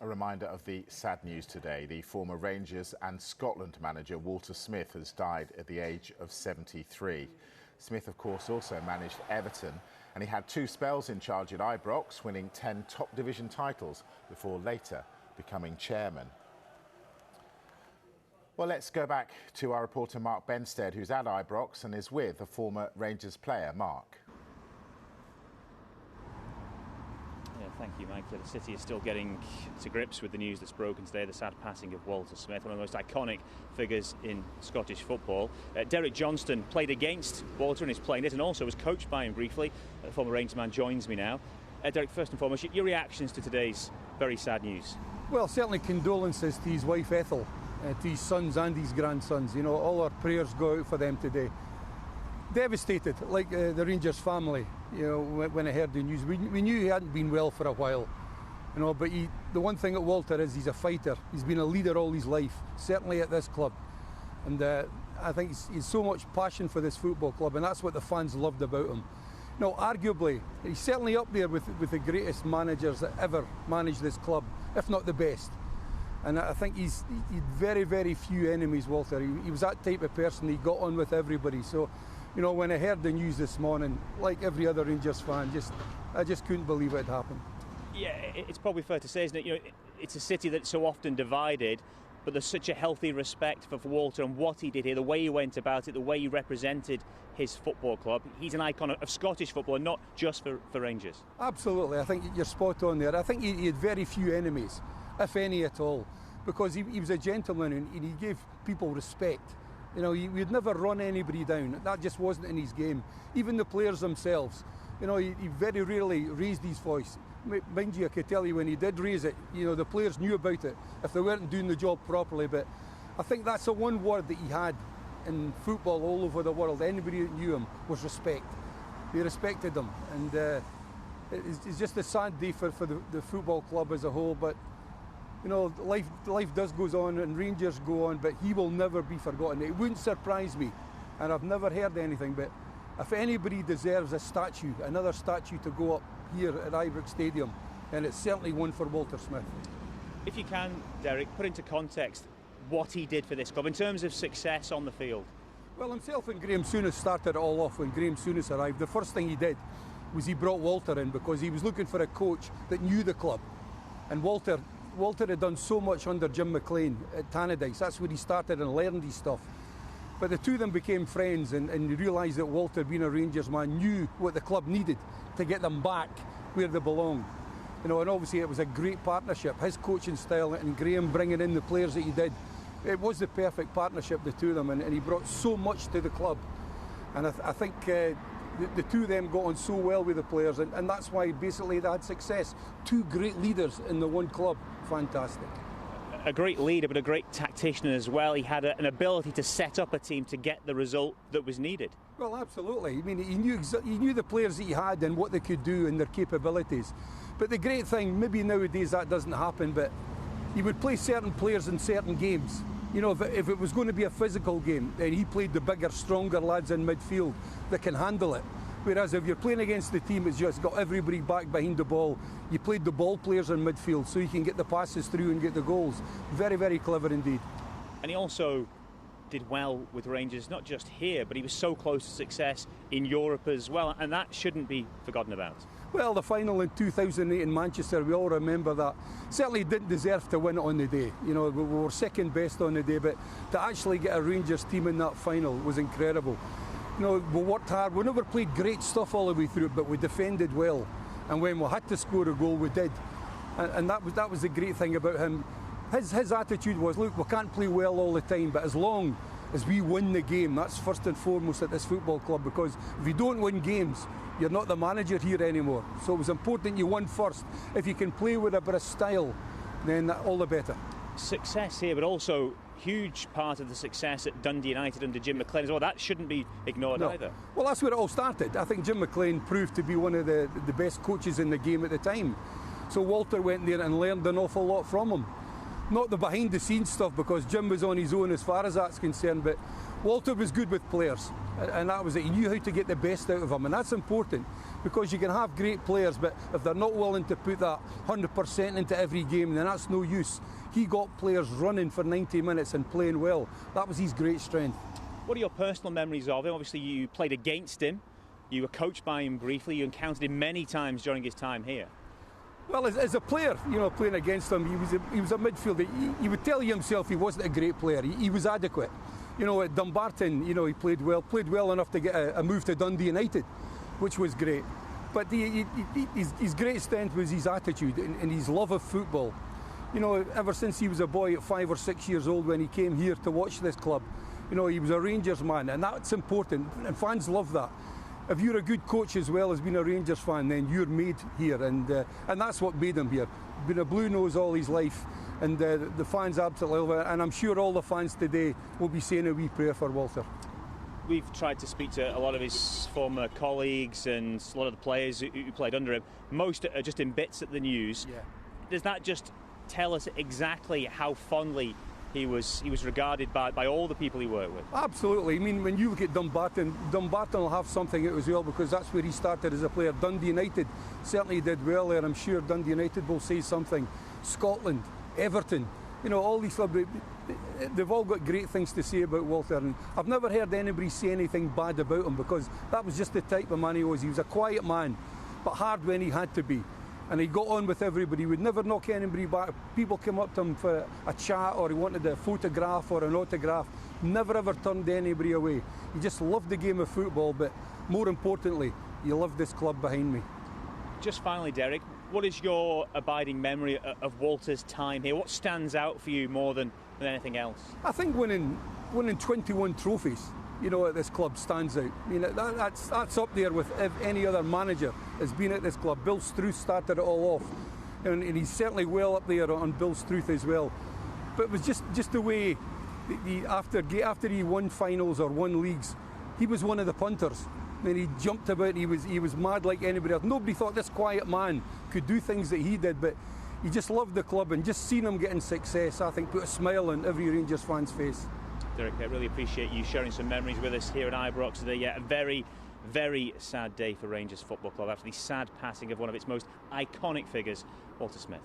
A reminder of the sad news today. The former Rangers and Scotland manager Walter Smith has died at the age of 73. Smith, of course, also managed Everton, and he had 2 spells in charge at Ibrox, winning 10 top division titles before later becoming chairman. Well, let's go back to our reporter Mark Benstead, who's at Ibrox and is with a former Rangers player. Mark. Thank you, Mike. The city is still getting to grips with the news that's broken today, the sad passing of Walter Smith, one of the most iconic figures in Scottish football. Derek Johnston played against Walter in his playing days and also was coached by him briefly. The former Rangers man joins me now. Derek, first and foremost, your reactions to today's very sad news? Well, certainly condolences to his wife Ethel, to his sons and his grandsons. You know, all our prayers go out for them today. Devastated, like the Rangers family. You know, when I heard the news, we knew he hadn't been well for a while. You know, but the one thing at Walter is he's a fighter. He's been a leader all his life, certainly at this club. And I think he's so much passion for this football club, and that's what the fans loved about him. You know, arguably, he's certainly up there with the greatest managers that ever managed this club, if not the best. And I think he's very, very few enemies, Walter. He was that type of person. He got on with everybody. So, you know, when I heard the news this morning, like every other Rangers fan, I just couldn't believe it had happened. Yeah, it's probably fair to say, isn't it? You know, it's a city that's so often divided, but there's such a healthy respect for Walter and what he did here, the way he went about it, the way he represented his football club. He's an icon of Scottish football and not just for Rangers. Absolutely, I think you're spot on there. I think he had very few enemies, if any at all, because he was a gentleman and he gave people respect. You know, he'd never run anybody down. That just wasn't in his game. Even the players themselves, you know, he very rarely raised his voice. Mind you, I could tell you when he did raise it, you know, the players knew about it if they weren't doing the job properly. But I think that's the one word that he had in football all over the world. Anybody that knew him was respect. They respected him. And it's just a sad day for the football club as a whole. But you know, life does goes on and Rangers go on, but he will never be forgotten. It wouldn't surprise me, and I've never heard anything, but if anybody deserves a statue, another statue to go up here at Ibrox Stadium, then it's certainly one for Walter Smith. If you can, Derek, put into context what he did for this club in terms of success on the field. Well, himself and Graham Souness started it all off when Graham Souness arrived. The first thing he did was he brought Walter in because he was looking for a coach that knew the club, and Walter had done so much under Jim McLean at Tannadice. That's where he started and learned his stuff. But the two of them became friends and realised that Walter, being a Rangers man, knew what the club needed to get them back where they belong. You know, and obviously it was a great partnership. His coaching style and Graham bringing in the players that he did, it was the perfect partnership, the two of them, and he brought so much to the club. And I think the two of them got on so well with the players, and that's why basically they had success. 2 great leaders in the one club. Fantastic. A great leader, but a great tactician as well. He had an ability to set up a team to get the result that was needed. Well, absolutely. I mean, he knew the players that he had and what they could do and their capabilities. But the great thing, maybe nowadays that doesn't happen, but he would play certain players in certain games. You know, if it was going to be a physical game, then he played the bigger, stronger lads in midfield that can handle it. Whereas if you're playing against the team that's just got everybody back behind the ball, you played the ball players in midfield so you can get the passes through and get the goals. Very, very clever indeed. And he also did well with Rangers, not just here, but he was so close to success in Europe as well, and that shouldn't be forgotten about. Well, the final in 2008 in Manchester, we all remember that. Certainly didn't deserve to win it on the day. You know, we were second best on the day, but to actually get a Rangers team in that final was incredible. You know, we worked hard. We never played great stuff all the way through, but we defended well. And when we had to score a goal, we did. And that was the great thing about him. His attitude was, look, we can't play well all the time, but as long as we win the game, that's first and foremost at this football club, because if you don't win games, you're not the manager here anymore. So it was important you won first. If you can play with a bit of style, then all the better. Success here, but also huge part of the success at Dundee United under Jim McLean as well. That shouldn't be ignored either. Well, that's where it all started. I think Jim McLean proved to be one of the best coaches in the game at the time. So Walter went there and learned an awful lot from him. Not the behind the scenes stuff, because Jim was on his own as far as that's concerned, but Walter was good with players, and that was it. He knew how to get the best out of them, and that's important, because you can have great players, but if they're not willing to put that 100% into every game, then that's no use. He got players running for 90 minutes and playing well. That was his great strength. What are your personal memories of him? Obviously, you played against him, you were coached by him briefly, you encountered him many times during his time here. Well, as a player, you know, playing against him, he was a midfielder. He would tell you himself he wasn't a great player. He was adequate. You know, at Dumbarton, you know, he played well enough to get a move to Dundee United, which was great. But his great strength was his attitude and his love of football. You know, ever since he was a boy at 5 or 6 years old when he came here to watch this club, you know, he was a Rangers man, and that's important, and fans love that. If you're a good coach as well as being a Rangers fan, then you're made here, and that's what made him here. Been a Blue Nose all his life, and the fans absolutely love it, and I'm sure all the fans today will be saying a wee prayer for Walter. We've tried to speak to a lot of his former colleagues and a lot of the players who played under him. Most are just in bits at the news. Yeah. Does that just tell us exactly how fondly he was regarded by all the people he worked with? Absolutely. I mean, when you look at Dumbarton will have something out as well, because that's where he started as a player. Dundee United certainly did well there. I'm sure Dundee United will say something. Scotland, Everton, you know, all these clubs, they've all got great things to say about Walter, and I've never heard anybody say anything bad about him, because that was just the type of man he was. He was a quiet man, but hard when he had to be. And he got on with everybody. He would never knock anybody back. People came up to him for a chat, or he wanted a photograph or an autograph. Never ever turned anybody away. He just loved the game of football, but more importantly, he loved this club behind me. Just finally, Derek, what is your abiding memory of Walter's time here? What stands out for you more than anything else? I think winning 21 trophies, you know, at this club stands out. I mean, that's up there with any other manager has been at this club. Bill Struth started it all off, and he's certainly well up there on Bill Struth as well. But it was just the way after he won finals or won leagues, he was one of the punters. I mean, he jumped about. He was mad like anybody else. Nobody thought this quiet man could do things that he did, but he just loved the club, and just seeing him getting success, I think, put a smile on every Rangers fan's face. Derek, I really appreciate you sharing some memories with us here at Ibrox today. Yeah, a very, very sad day for Rangers Football Club after the sad passing of one of its most iconic figures, Walter Smith.